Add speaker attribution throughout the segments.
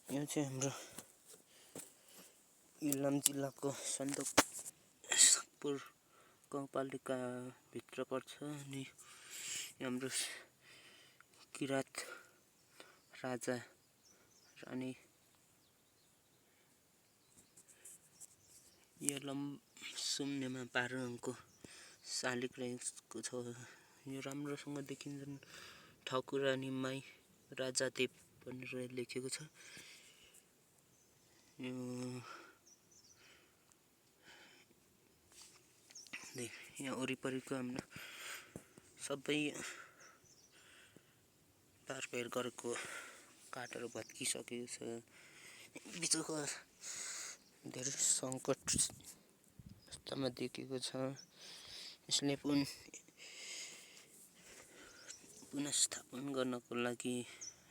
Speaker 1: यो चाहिँ हाम्रो इलाम जिल्लाको सन्दकपुर गाउँपालिका भित्र पर्छ अनि हाम्रो किरात राजा रानी यलम सुम्नेमा पारुङको शालिग रहेको छ। यो राम्रोसँग देखिन्छन् ठाकुरानी माई राजा देव भनेर लेखेको छ। यहाँ वरिपरिको हाम्रो सबै बारबेर गरेको काठहरू भत्किसकेको छ। बिचको धेरै सङ्कट अवस्थामा देखिएको छ। यसले पुनर्स्थापन गर्नको लागि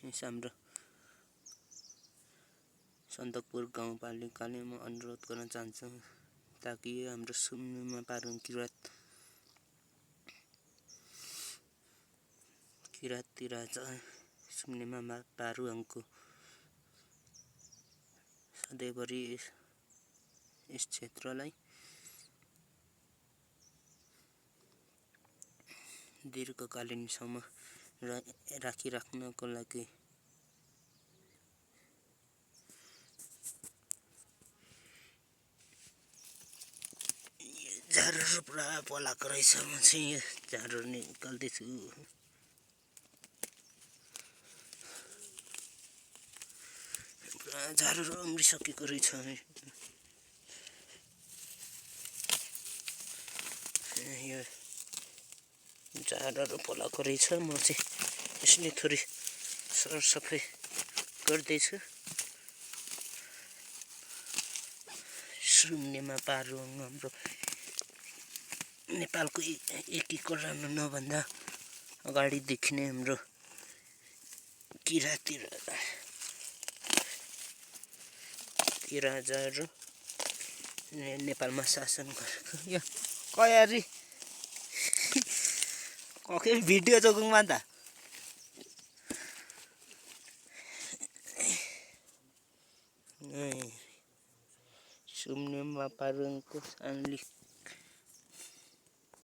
Speaker 1: हाम्रो सन्दकपुर गाउँपालिकाले म अनुरोध गर्न चाहन्छु ताकि हाम्रो सुम्नेमा पारुङ किराती राजा सुम्नेमा पारुङको सधैँभरि यस क्षेत्रलाई दीर्घकालीनसम्म राखिराख्नको लागि झारहरू पुरा पलाएको रहेछ। म चाहिँ यो झारहरू निकाल्दैछु। पुरा झारहरू उम्रिसकेको रहेछ। यो झारहरू पलाएको रहेछ। म चाहिँ यसले थोरै सरसफाइ गर्दैछु। सुम्नेमा पारुङ हाम्रो नेपालको एकीकरण नभन्दा अगाडिदेखि नै हाम्रो किराती राजाहरू नेपालमा शासन गरेको। यो कयारी कके भिडियो जोगुङमा त सुम्नेमा पारुङको शालिग